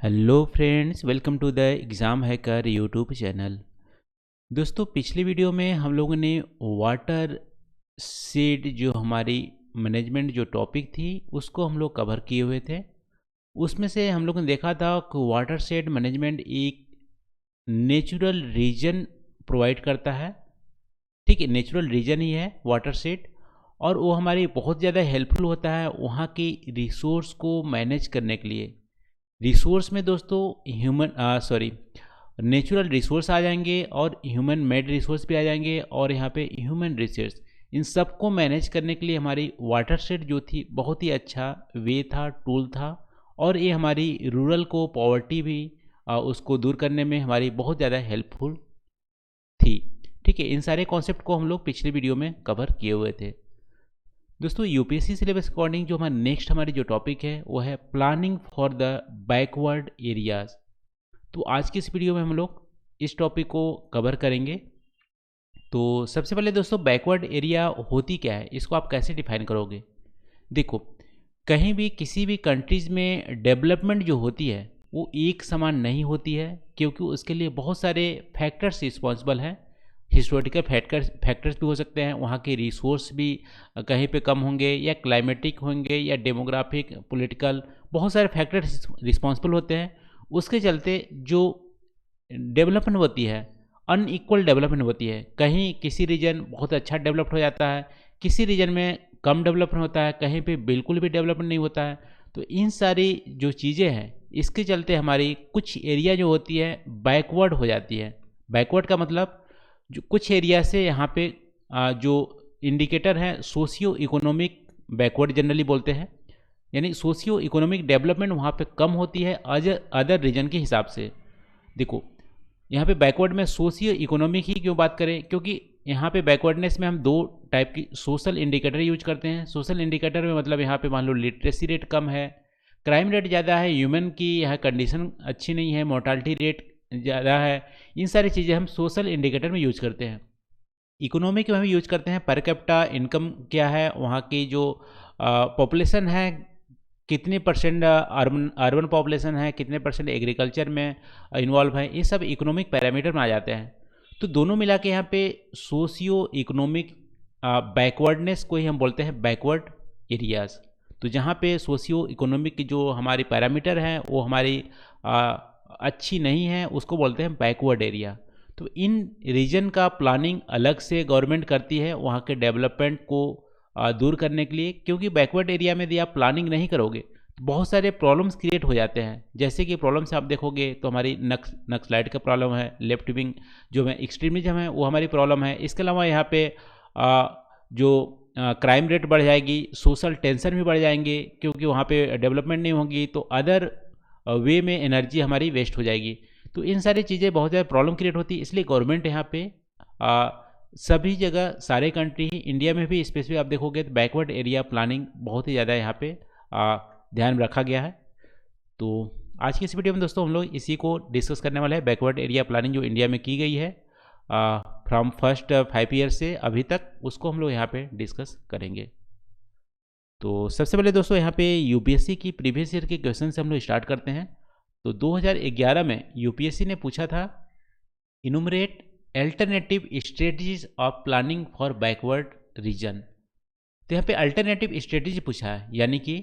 Hello friends, welcome to the exam hacker YouTube channel. दोस्तों, पिछली video में हम लोगों ने वाटर सीड जो हमारी मैनेजमेंट जो टॉपिक थी उसको हम लोग कवर किए हुए थे। उसमें से हम लोगों ने देखा था कि वाटर सीड मैनेजमेंट एक नेचुरल रीजन प्रोवाइड करता है। ठीक है, नेचुरल रीजन ही है वाटर सीड, और वो हमारी बहुत ज़्यादा हेल्पफुल होता है वहाँ की रिसोर्स को मैनेज करने के लिए। रिसोर्स में दोस्तों नेचुरल रिसोर्स आ जाएंगे और ह्यूमन मेड रिसोर्स भी आ जाएंगे, और यहाँ पे ह्यूमन रिसोर्स, इन सबको मैनेज करने के लिए हमारी वाटर शेड जो थी बहुत ही अच्छा वे था, टूल था। और ये हमारी रूरल को पॉवर्टी भी उसको दूर करने में हमारी बहुत ज़्यादा हेल्पफुल थी। ठीक है, इन सारे कॉन्सेप्ट को हम लोग पिछले वीडियो में कवर किए हुए थे। दोस्तों, यूपीएससी सिलेबस अकॉर्डिंग जो हमारा नेक्स्ट हमारी जो टॉपिक है वो है planning for the backward areas. तो आज की इस वीडियो में हम लोग इस टॉपिक को कवर करेंगे। तो सबसे पहले दोस्तों, बैकवर्ड एरिया होती क्या है, इसको आप कैसे डिफाइन करोगे। देखो, कहीं भी किसी भी कंट्रीज़ में डेवलपमेंट जो होती है वो एक समान नहीं होती है, क्योंकि उसके लिए बहुत सारे फैक्टर्स रिस्पॉन्सिबल हैं। हिस्टोरिकल फैक्टर्स भी हो सकते हैं, वहाँ के रिसोर्स भी कहीं पे कम होंगे, या क्लाइमेटिक होंगे, या डेमोग्राफिक, पॉलिटिकल, बहुत सारे फैक्टर्स रिस्पॉन्सिबल होते हैं। उसके चलते जो डेवलपमेंट होती है, अनइक्वल डेवलपमेंट होती है। कहीं किसी रीजन बहुत अच्छा डेवलप्ड हो जाता है, किसी रीजन में कम डेवलपमेंट होता है, कहीं पे बिल्कुल भी डेवलपमेंट नहीं होता है। तो इन सारी जो चीज़ें हैं, इसके चलते हमारी कुछ एरिया जो होती है बैकवर्ड हो जाती है। बैकवर्ड का मतलब जो कुछ एरिया से यहाँ पे जो इंडिकेटर है सोशियो इकोनॉमिक बैकवर्ड जनरली बोलते हैं, यानी सोशियो इकोनॉमिक डेवलपमेंट वहाँ पे कम होती है अदर रीजन के हिसाब से। देखो, यहाँ पे बैकवर्ड में सोशियो इकोनॉमिक ही क्यों बात करें, क्योंकि यहाँ पे बैकवर्डनेस में हम दो टाइप की सोशल इंडिकेटर यूज करते हैं। सोशल इंडिकेटर में मतलब यहाँ पे मान लो लिटरेसी रेट कम है, क्राइम रेट ज़्यादा है, ह्यूमन की यहाँ कंडीशन अच्छी नहीं है, मोर्टालिटी रेट ज़्यादा है। इन सारी चीज़ें हम सोशल इंडिकेटर में यूज करते हैं। इकोनॉमिक में हम यूज करते हैं पर कैपिटा इनकम क्या है, वहाँ की जो पॉपुलेशन है, कितने परसेंट अर्बन अर्बन पॉपुलेशन है, कितने परसेंट एग्रीकल्चर में इन्वॉल्व है, ये सब इकोनॉमिक पैरामीटर में आ जाते हैं। तो दोनों मिला के यहाँ पे सोशियो इकोनॉमिक बैकवर्डनेस को ही हम बोलते हैं बैकवर्ड एरियाज। तो जहाँ पे सोशियो इकोनॉमिक की जो हमारी पैरामीटर हैं वो हमारी अच्छी नहीं है, उसको बोलते हैं बैकवर्ड एरिया। तो इन रीजन का प्लानिंग अलग से गवर्नमेंट करती है वहाँ के डेवलपमेंट को दूर करने के लिए, क्योंकि बैकवर्ड एरिया में यदि आप प्लानिंग नहीं करोगे तो बहुत सारे प्रॉब्लम्स क्रिएट हो जाते हैं। जैसे कि प्रॉब्लम्स आप देखोगे तो हमारी नक्सलाइट का प्रॉब्लम है, लेफ्ट विंग जो है एक्सट्रीमिज्म है वो हमारी प्रॉब्लम है। इसके अलावा यहाँ पे जो क्राइम रेट बढ़ जाएगी, सोशल टेंशन भी बढ़ जाएंगे, क्योंकि वहाँ पे डेवलपमेंट नहीं होगी तो अदर वे में एनर्जी हमारी वेस्ट हो जाएगी। तो इन सारी चीज़ें बहुत ज़्यादा प्रॉब्लम क्रिएट होती है। इसलिए गवर्नमेंट यहाँ पे सभी जगह, सारे कंट्री ही, इंडिया में भी स्पेसिफिक आप देखोगे तो बैकवर्ड एरिया प्लानिंग बहुत ही ज़्यादा यहाँ पे ध्यान रखा गया है। तो आज की इस वीडियो में दोस्तों हम लोग इसी को डिस्कस करने वाले हैं, बैकवर्ड एरिया प्लानिंग जो इंडिया में की गई है फ्रॉम फर्स्ट 5 ईयर से अभी तक, उसको हम लोग यहाँ पे डिस्कस करेंगे। तो सबसे पहले दोस्तों यहाँ पे यूपीएससी की प्रीवियस ईयर के क्वेश्चन से हम लोग स्टार्ट करते हैं। तो 2011 में यूपीएससी ने पूछा था, इनुमरेट alternative strategies of planning for backward region. तो यहाँ पे अल्टरनेटिव स्ट्रेटजी पूछा है, यानी कि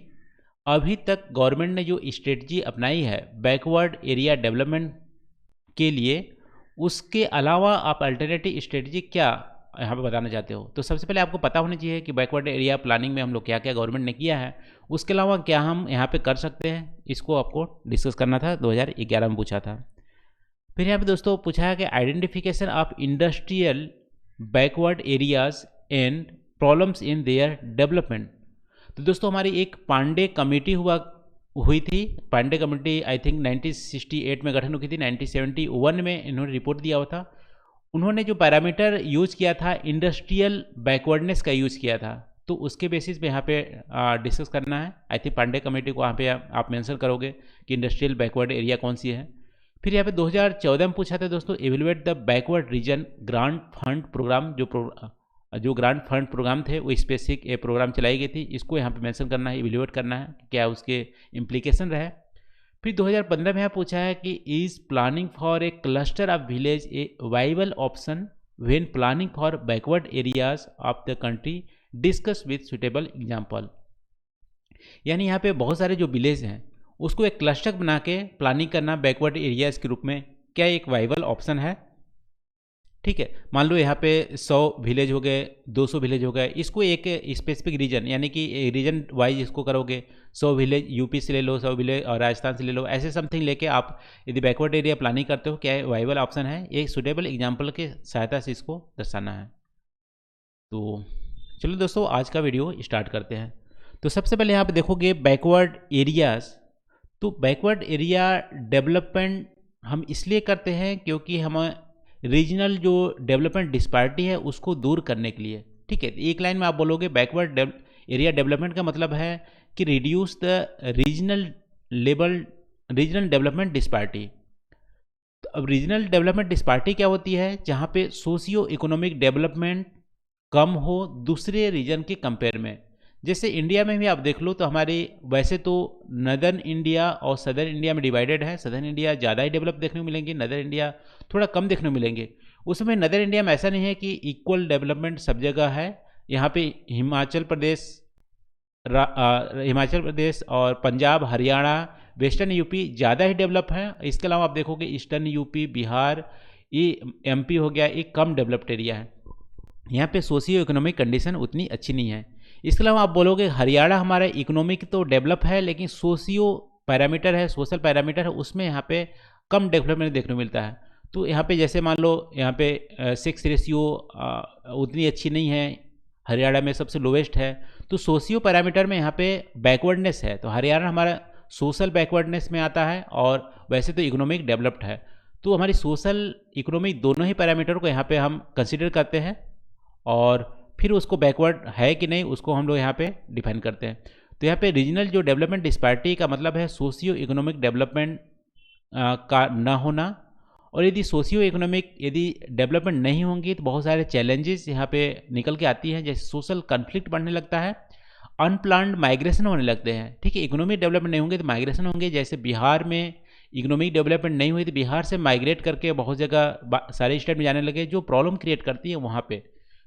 अभी तक गवर्नमेंट ने जो स्ट्रेटजी अपनाई है बैकवर्ड एरिया डेवलपमेंट के लिए, उसके अलावा आप अल्टरनेटिव स्ट्रेटजी क्या यहाँ पे बताना चाहते हो। तो सबसे पहले आपको पता होना चाहिए कि बैकवर्ड एरिया प्लानिंग में हम लोग क्या क्या गवर्नमेंट ने किया है, उसके अलावा क्या हम यहाँ पे कर सकते हैं, इसको आपको डिस्कस करना था। 2011 में पूछा था। फिर यहाँ पे दोस्तों पूछा है कि identification of industrial backward areas and problems in their development. तो दोस्तों हमारी एक पांडे कमेटी हुई थी। पांडे कमेटी आई थिंक 1968 में गठन हुई थी, 1971 में इन्होंने रिपोर्ट दिया हुआ था। उन्होंने जो पैरामीटर यूज किया था इंडस्ट्रियल बैकवर्डनेस का यूज किया था, तो उसके बेसिस पे यहाँ पे डिस्कस करना है। आई थिंक पांडे कमेटी को वहाँ पे आप मेंशन करोगे कि इंडस्ट्रियल बैकवर्ड एरिया कौन सी है। फिर यहाँ पे 2014 में पूछा था दोस्तों, evaluate the backward region grant fund programme. जो ग्रांट फंड प्रोग्राम थे वो स्पेसिफिक प्रोग्राम चलाई गई थी, इसको यहाँ पे मेंशन करना है, एवेलुएट करना है क्या उसके इम्प्लीकेशन रहे। फिर 2015 में यहाँ पूछा है कि is planning for a cluster of village A viable option when planning for backward areas of the country, discuss with suitable example. यानी यहाँ पे बहुत सारे जो विलेज हैं उसको एक क्लस्टर बना के प्लानिंग करना बैकवर्ड एरियाज के रूप में, क्या एक वाइबल ऑप्शन है? ठीक है, मान लो यहाँ पे 100 विलेज हो गए, 200 विलेज हो गए, इसको एक स्पेसिफिक रीजन यानी कि रीजन वाइज इसको करोगे, 100 विलेज यूपी से ले लो, 100 विलेज और राजस्थान से ले लो, ऐसे समथिंग लेके आप यदि बैकवर्ड एरिया प्लानिंग करते हो, क्या वाइबल ऑप्शन है? एक सुटेबल एग्जाम्पल की सहायता से इसको दर्शाना है। तो चलो दोस्तों, आज का वीडियो स्टार्ट करते हैं। तो सबसे पहले यहाँ पे देखोगे बैकवर्ड एरियाज। तो बैकवर्ड एरिया डेवलपमेंट हम इसलिए करते हैं क्योंकि हम रीजनल जो डेवलपमेंट डिस्पैरिटी है उसको दूर करने के लिए। ठीक है, एक लाइन में आप बोलोगे बैकवर्ड एरिया डेवलपमेंट का मतलब है कि reduce the regional development disparity. तो अब रीजनल डेवलपमेंट डिस्पैरिटी क्या होती है? जहाँ पे सोशियो इकोनॉमिक डेवलपमेंट कम हो दूसरे रीजन के कंपेयर में। जैसे इंडिया में भी आप देख लो तो हमारी वैसे तो नदर्न इंडिया और सदर्न इंडिया में डिवाइडेड है। सदर्न इंडिया ज़्यादा ही डेवलप देखने को मिलेंगे, नदर्न इंडिया थोड़ा कम देखने को मिलेंगे। उसमें नदर्न इंडिया में ऐसा नहीं है कि इक्वल डेवलपमेंट सब जगह है। यहाँ पे हिमाचल प्रदेश और पंजाब, हरियाणा, वेस्टर्न यूपी ज़्यादा ही डेवलप है। इसके अलावा आप देखोगे ईस्टर्न यूपी, बिहार, ये एमपी हो गया, एक कम डेवलप्ड एरिया है। यहाँ पे सोशियो इकोनॉमिक कंडीशन उतनी अच्छी नहीं है। इसके अलावा आप बोलोगे हरियाणा हमारा इकोनॉमिक तो डेवलप है लेकिन सोशियो पैरामीटर है, सोशल पैरामीटर है, उसमें यहाँ पे कम डेवलपमेंट देखने को मिलता है। तो यहाँ पे जैसे मान लो यहाँ पे सेक्स रेशियो उतनी अच्छी नहीं है, हरियाणा में सबसे लोवेस्ट है। तो सोशियो पैरामीटर में यहाँ पे बैकवर्डनेस है, तो हरियाणा हमारा सोशल बैकवर्डनेस में आता है और वैसे तो इकोनॉमिक डेवलप्ड है। तो हमारी सोशल इकोनॉमिक दोनों ही पैरामीटर को यहाँ पे हम कंसिडर करते हैं और फिर उसको बैकवर्ड है कि नहीं उसको हम लोग यहाँ पे डिफाइन करते हैं। तो यहाँ पे रीजनल जो डेवलपमेंट डिस्पैरिटी का मतलब है सोशियो इकोनॉमिक डेवलपमेंट का ना होना। और यदि सोशियो इकोनॉमिक यदि डेवलपमेंट नहीं होंगी तो बहुत सारे चैलेंजेस यहाँ पे निकल के आती हैं, जैसे सोशल कन्फ्लिक्ट बढ़ने लगता है, अनप्लान्ड माइग्रेशन होने लगते हैं। ठीक है, इकोनॉमिक डेवलपमेंट नहीं होंगे तो माइग्रेशन होंगे। जैसे बिहार में इकोनॉमिक डेवलपमेंट नहीं हुई तो बिहार से माइग्रेट करके बहुत जगह सारे स्टेट में जाने लगे, जो प्रॉब्लम क्रिएट करती है वहाँ पे।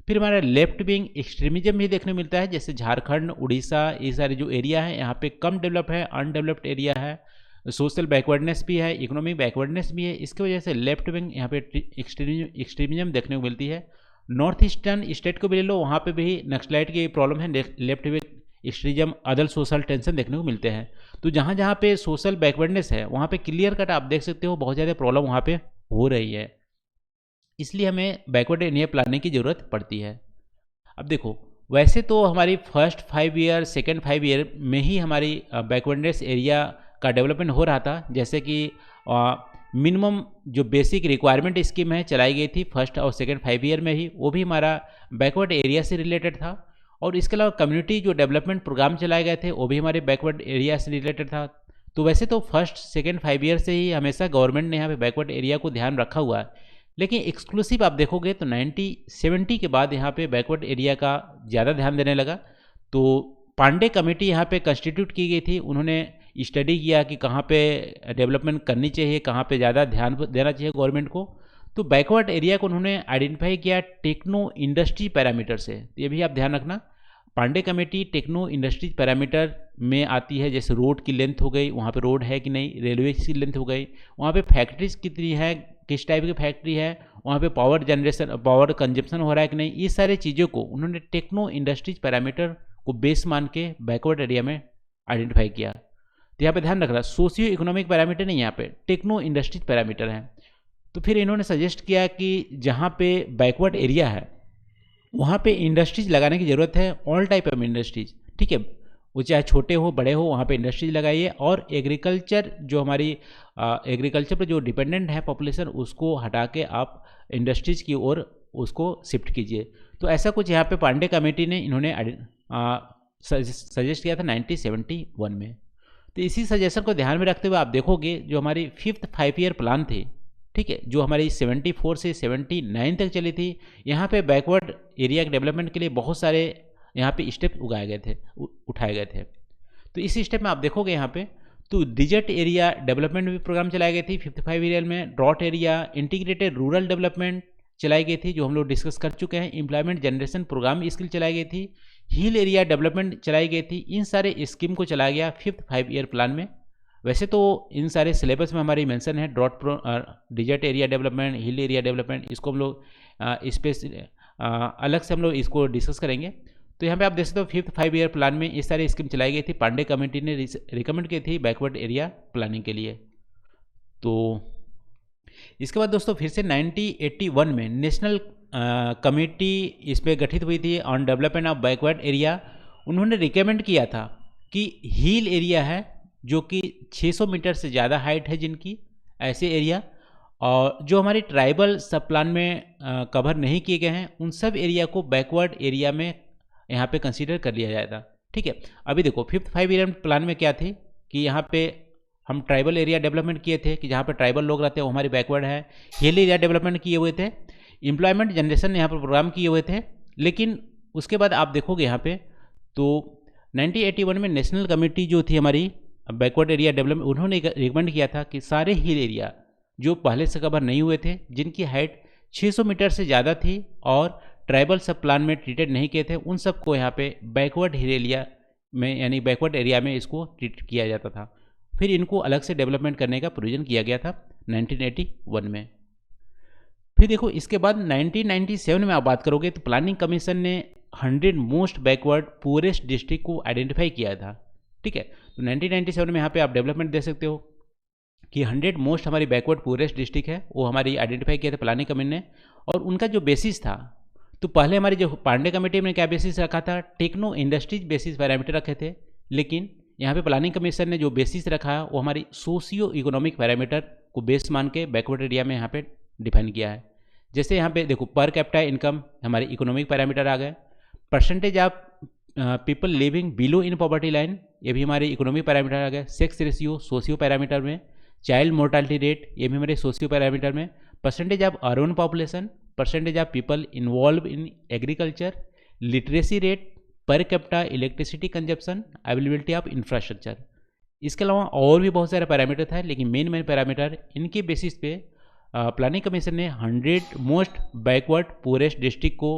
फिर हमारा लेफ्ट विंग एक्सट्रीमिज्म भी देखने को मिलता है, जैसे झारखंड, उड़ीसा, ये सारे जो एरिया है यहाँ पे कम डेवलप है, अनडेवलप्ड एरिया है, सोशल बैकवर्डनेस भी है, इकोनॉमिक बैकवर्डनेस भी है। इसकी वजह से लेफ्ट विंग यहाँ पे एक्सट्रीमिज्म देखने को मिलती है। नॉर्थ ईस्टर्न स्टेट को भी ले लो, वहाँ पे भी नक्सलाइट की प्रॉब्लम है, left wing extremism, other social tension देखने को मिलते हैं। तो जहाँ जहाँ पे सोशल बैकवर्डनेस है वहाँ पे क्लियर कट आप देख सकते हो बहुत ज़्यादा प्रॉब्लम वहाँ पे हो रही है, इसलिए हमें बैकवर्ड एरिया प्लानिंग की ज़रूरत पड़ती है। अब देखो, वैसे तो हमारी फर्स्ट 5 ईयर, सेकेंड 5 ईयर में ही हमारी बैकवर्डनेस एरिया का डेवलपमेंट हो रहा था। जैसे कि मिनिमम जो बेसिक रिक्वायरमेंट स्कीम है चलाई गई थी फर्स्ट और सेकेंड 5 ईयर में ही, वो भी हमारा बैकवर्ड एरिया से रिलेटेड था। और इसके अलावा कम्युनिटी जो डेवलपमेंट प्रोग्राम चलाए गए थे वो भी हमारे बैकवर्ड एरिया से रिलेटेड था। तो वैसे तो फर्स्ट सेकेंड 5 ईयर से ही हमेशा गवर्नमेंट ने यहाँ पे बैकवर्ड एरिया को ध्यान रखा हुआ है, लेकिन एक्सक्लूसिव आप देखोगे तो 1970 के बाद यहाँ पे बैकवर्ड एरिया का ज़्यादा ध्यान देने लगा। तो पांडे कमेटी यहाँ पे कंस्टिट्यूट की गई थी, उन्होंने स्टडी किया कि कहाँ पे डेवलपमेंट करनी चाहिए, कहाँ पे ज़्यादा ध्यान देना चाहिए गवर्नमेंट को। तो बैकवर्ड एरिया को उन्होंने आइडेंटिफाई किया टेक्नो इंडस्ट्री पैरामीटर से। तो ये भी आप ध्यान रखना, Pandey committee techno industries parameter में आती है। जैसे रोड की लेंथ हो गई, वहाँ पे रोड है कि नहीं, रेलवे की लेंथ हो गई, वहाँ पे फैक्ट्रीज कितनी है, किस टाइप की फैक्ट्री है, वहाँ पे पावर जनरेशन, पावर कंजप्शन हो रहा है कि नहीं, ये सारी चीज़ों को उन्होंने टेक्नो इंडस्ट्रीज पैरामीटर को बेस मान के बैकवर्ड एरिया में आइडेंटिफाई किया। तो यहाँ पे ध्यान रखना, सोशियो इकोनॉमिक पैरामीटर नहीं, यहाँ पे टेक्नो इंडस्ट्रीज पैरामीटर है। तो फिर इन्होंने सजेस्ट किया कि जहाँ पे बैकवर्ड एरिया है वहाँ पे इंडस्ट्रीज लगाने की ज़रूरत है, ऑल टाइप ऑफ इंडस्ट्रीज। ठीक है, वो चाहे छोटे हो बड़े हो, वहाँ पे इंडस्ट्रीज लगाइए। और एग्रीकल्चर जो हमारी एग्रीकल्चर पर जो डिपेंडेंट है पॉपुलेशन, उसको हटा के आप इंडस्ट्रीज की ओर उसको शिफ्ट कीजिए। तो ऐसा कुछ यहाँ पे पांडे कमेटी ने इन्होंने सजेस्ट किया था 1971 में। तो इसी सजेशन को ध्यान में रखते हुए आप देखोगे जो हमारी 5th 5 ईयर प्लान थी, ठीक है, जो हमारी 74 से 79 तक चली थी, यहाँ पे बैकवर्ड एरिया के डेवलपमेंट के लिए बहुत सारे यहाँ पे स्टेप उठाए गए थे। तो इस स्टेप में आप देखोगे यहाँ पे तो डिजर्ट एरिया डेवलपमेंट भी प्रोग्राम चलाई गई थी 55 ईयर में। Drought area, integrated rural development चलाई गई थी जो हम लोग डिस्कस कर चुके हैं। एम्प्लॉयमेंट जनरेशन प्रोग्राम स्किल चलाई गई थी। हिल एरिया डेवलपमेंट चलाई गई थी। इन सारे स्कीम को चलाया गया 5th 5 ईयर प्लान में। वैसे तो इन सारे सिलेबस में हमारी मेंशन है drought desert area development, hill area development, इसको हम लोग अलग से हम लोग इसको डिस्कस करेंगे। तो यहाँ पे आप देख सकते हो 5th 5 ईयर प्लान में इस सारी स्कीम चलाई गई थी। पांडे कमेटी ने रिकमेंड की थी बैकवर्ड एरिया प्लानिंग के लिए। तो इसके बाद दोस्तों फिर से 1981 में नेशनल कमेटी इस पर गठित हुई थी on development of backward area. उन्होंने रिकमेंड किया था कि हिल एरिया है जो कि 600 मीटर से ज़्यादा हाइट है जिनकी, ऐसे एरिया, और जो हमारी ट्राइबल सब प्लान में कवर नहीं किए गए हैं उन सब एरिया को बैकवर्ड एरिया में यहाँ पे कंसीडर कर लिया जाएगा। ठीक है, अभी देखो 5th 5 ईयर प्लान में क्या थी कि यहाँ पे हम ट्राइबल एरिया डेवलपमेंट किए थे कि जहाँ पे ट्राइबल लोग रहते हैं वो हमारे बैकवर्ड है। हिल एरिया डेवलपमेंट किए हुए थे। एम्प्लॉयमेंट जनरेशन यहाँ पर प्रोग्राम किए हुए थे। लेकिन उसके बाद आप देखोगे यहाँ पे तो 1981 में नेशनल कमेटी जो थी हमारी बैकवर्ड एरिया डेवलपमेंट, उन्होंने रिकमेंड किया था कि सारे हिल एरिया जो पहले से कवर नहीं हुए थे, जिनकी हाइट 600 मीटर से ज़्यादा थी और ट्राइबल सब प्लान में ट्रीटेड नहीं किए थे, उन सबको यहाँ पे बैकवर्ड हिल एरिया में यानी बैकवर्ड एरिया में इसको ट्रीट किया जाता था। फिर इनको अलग से डेवलपमेंट करने का प्रोविजन किया गया था 1981 में। फिर देखो इसके बाद 1997 में आप बात करोगे तो प्लानिंग कमीशन ने 100 मोस्ट बैकवर्ड पुअरेस्ट डिस्ट्रिक्ट को आइडेंटिफाई किया था। ठीक है, तो 1997 में यहाँ पे आप डेवलपमेंट दे सकते हो कि 100 मोस्ट हमारी बैकवर्ड पुअरेस्ट डिस्ट्रिक्ट है वो हमारी आइडेंटिफाई किया था प्लानिंग कमीशन ने। और उनका जो बेसिस था, तो पहले हमारी जो पांडे कमेटी में क्या बेसिस रखा था, टेक्नो इंडस्ट्रीज बेसिस पैरामीटर रखे थे। लेकिन यहाँ पे प्लानिंग कमीशन ने जो बेसिस रखा वो हमारी सोशियो इकोनॉमिक पैरामीटर को बेस मान के बैकवर्ड एरिया में यहाँ पे डिफाइन किया है। जैसे यहाँ पे देखो पर कैपिटा इनकम हमारी इकोनॉमिक पैरामीटर आ गए। Percentage of people living below in poverty line, ये भी हमारे इकोनॉमिक पैरामीटर आ गए। सेक्स रेशियो सोशियो पैरामीटर में। चाइल्ड मोर्टालिटी रेट, ये भी हमारे सोशियो पैरामीटर में। Percentage of urban population, percentage of people involve in agriculture, literacy rate, per capita electricity consumption, availability of infrastructure. इसके अलावा और भी बहुत सारे पैरामीटर था, लेकिन मेन पैरामीटर इनके बेसिस पे प्लानिंग कमीशन ने 100 मोस्ट बैकवर्ड पुअरेस्ट डिस्ट्रिक्ट को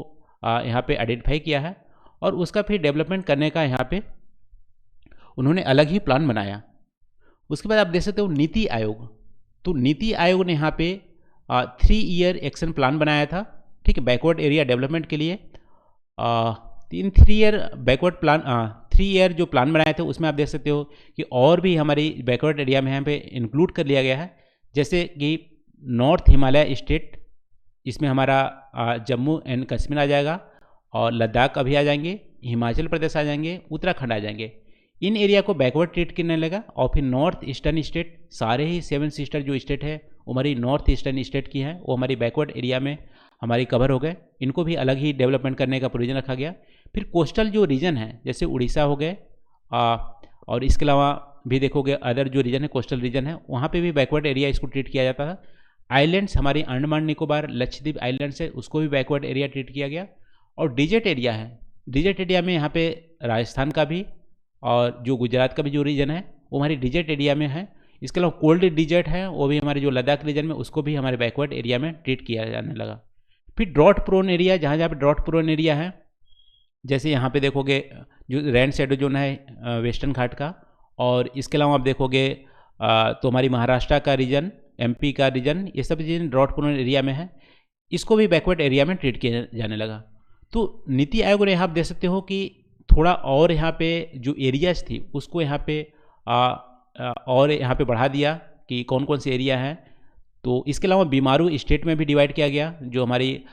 यहाँ पे आइडेंटिफाई किया है और उसका फिर डेवलपमेंट करने का यहाँ पे उन्होंने अलग ही प्लान बनाया। उसके बाद आप देख सकते हो नीति आयोग। तो नीति आयोग ने यहाँ पे 3 ईयर एक्शन प्लान बनाया था। ठीक है, बैकवर्ड एरिया डेवलपमेंट के लिए 3 ईयर बैकवर्ड प्लान 3 ईयर जो प्लान बनाए थे उसमें आप देख सकते हो कि और भी हमारी बैकवर्ड एरिया में यहाँ पे इंक्लूड कर लिया गया है। जैसे कि नॉर्थ हिमालय स्टेट, इसमें हमारा जम्मू एंड कश्मीर आ जाएगा और लद्दाख अभी आ जाएंगे, हिमाचल प्रदेश आ जाएंगे, उत्तराखंड आ जाएंगे। इन एरिया को बैकवर्ड ट्रीट करने लगा। और फिर नॉर्थ ईस्टर्न स्टेट, सारे ही 7 सिस्टर जो स्टेट है वो हमारी नॉर्थ ईस्टर्न स्टेट की हैं, वो हमारी बैकवर्ड एरिया में हमारी कवर हो गए। इनको भी अलग ही डेवलपमेंट करने का प्रोविजन रखा गया। फिर कोस्टल जो रीजन है जैसे उड़ीसा हो गए और इसके अलावा भी देखोगे अदर जो रीजन है कोस्टल रीजन है वहाँ पे भी बैकवर्ड एरिया इसको ट्रीट किया जाता था। आइलैंड्स हमारी अंडमान निकोबार लक्षद्वीप आइलैंड्स है उसको भी बैकवर्ड एरिया ट्रीट किया गया। और डिजर्ट एरिया है, डिजर्ट एरिया में यहाँ पे राजस्थान का भी और जो गुजरात का भी जो रीजन है वो हमारी डिजर्ट एरिया में है। इसके अलावा कोल्ड डिजर्ट है वो भी हमारे जो लद्दाख रीजन में, उसको भी हमारे बैकवर्ड एरिया में ट्रीट किया जाने लगा। फिर ड्रॉट प्रोन एरिया, जहाँ जहाँ पे ड्रॉट प्रोन एरिया है, जैसे यहाँ पे देखोगे जो रेन शेडो जोन है वेस्टर्न घाट का, और इसके अलावा आप देखोगे तो हमारी महाराष्ट्र का रीजन, एमपी का रीजन, ये सब रीजन ड्रॉट प्रोन एरिया में है। इसको भी बैकवर्ड एरिया में ट्रीट किया जाने लगा। तो नीति आयोग ने यहाँ आप देख सकते हो कि थोड़ा और यहाँ पे जो एरियाज थी उसको यहाँ पे और यहाँ पे बढ़ा दिया कि कौन कौन से एरिया हैं। तो इसके अलावा बीमारू स्टेट में भी डिवाइड किया गया, जो हमारी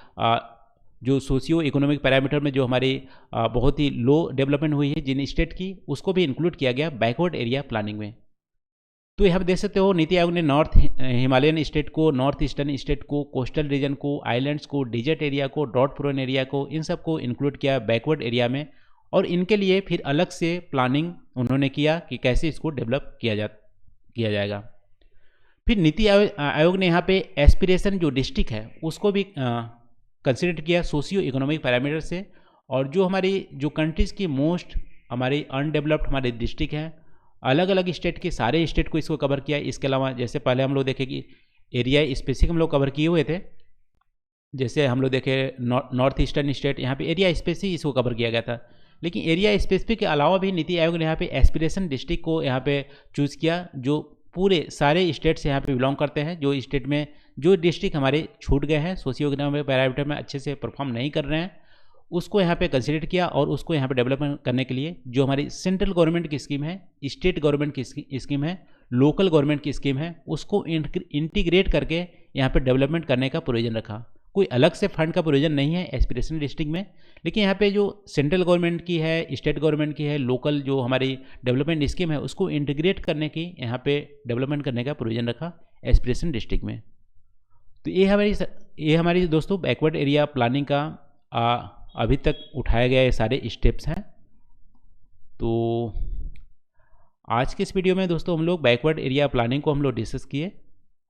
जो सोशियो इकोनॉमिक पैरामीटर में जो हमारी बहुत ही लो डेवलपमेंट हुई है जिन स्टेट की, उसको भी इंक्लूड किया गया बैकवर्ड एरिया प्लानिंग में। तो यहाँ पर देख सकते हो नीति आयोग ने नॉर्थ हिमालयन स्टेट को, नॉर्थ ईस्टर्न स्टेट को, कोस्टल रीजन को, आइलैंड्स को, डिजर्ट एरिया को, ड्रॉट प्रोन एरिया को, इन सबको इंक्लूड किया बैकवर्ड एरिया में। और इनके लिए फिर अलग से प्लानिंग उन्होंने किया कि कैसे इसको डेवलप किया जाएगा। फिर नीति आयोग ने यहाँ पे एस्पिरेशन जो डिस्ट्रिक्ट है उसको भी कंसिडर किया सोशियो इकोनॉमिक पैरामीटर से। और जो हमारी जो कंट्रीज़ की मोस्ट हमारी अनडेवलप्ड हमारे डिस्ट्रिक्ट हैं अलग अलग स्टेट के सारे स्टेट को इसको कवर किया। इसके अलावा जैसे पहले हम लोग देखे कि एरिया स्पेसिफिक हम लोग कवर किए हुए थे, जैसे हम लोग देखे नॉर्थ ईस्टर्न स्टेट, यहाँ पे एरिया स्पेसिफिक इसको कवर किया गया था। लेकिन एरिया स्पेसिफिक के अलावा भी नीति आयोग ने यहाँ पे एस्पिरेशन डिस्ट्रिक्ट को यहाँ पे चूज़ किया, जो पूरे सारे स्टेट से यहाँ पे बिलोंग करते हैं, जो स्टेट में जो डिस्ट्रिक्ट हमारे छूट गए हैं, सोशियो इकोनॉमिक पैरामीटर में अच्छे से परफॉर्म नहीं कर रहे हैं, उसको यहाँ पे कंसिडर किया और उसको यहाँ पे डेवलपमेंट करने के लिए जो हमारी सेंट्रल गवर्नमेंट की स्कीम है, स्टेट गवर्नमेंट की स्कीम है, लोकल गवर्नमेंट की स्कीम है, उसको इंटीग्रेट करके यहाँ पे डेवलपमेंट करने का प्रोविजन रखा। कोई अलग से फंड का प्रोविजन नहीं है एस्पिरेशन डिस्ट्रिक्ट में, लेकिन यहाँ पे जो सेंट्रल गवर्नमेंट की है, स्टेट गवर्नमेंट की है, लोकल जो हमारी डेवलपमेंट स्कीम है, उसको इंटीग्रेट करने की यहाँ पे डेवलपमेंट करने का प्रोविजन रखा एस्पिरेशन डिस्ट्रिक्ट में। तो ये हमारी दोस्तों बैकवर्ड एरिया प्लानिंग का अभी तक उठाया गया ये सारे स्टेप्स हैं। तो आज के इस वीडियो में दोस्तों हम लोग बैकवर्ड एरिया प्लानिंग को हम लोग डिस्कस किए,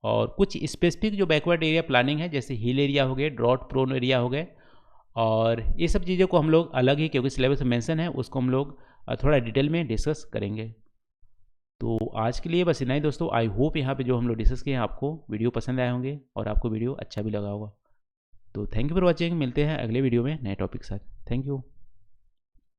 और कुछ स्पेसिफिक जो बैकवर्ड एरिया प्लानिंग है, जैसे हिल एरिया हो गए, ड्रॉट प्रोन एरिया हो गए, और ये सब चीज़ों को हम लोग अलग ही, क्योंकि सिलेबस में मेंशन है, उसको हम लोग थोड़ा डिटेल में डिस्कस करेंगे। तो आज के लिए बस इतना ही दोस्तों। आई होप यहाँ पे जो हम लोग डिस्कस किए हैं आपको वीडियो पसंद आए होंगे और आपको वीडियो अच्छा भी लगा होगा। तो थैंक यू फॉर वॉचिंग। मिलते हैं अगले वीडियो में नए टॉपिक के साथ। Thank you.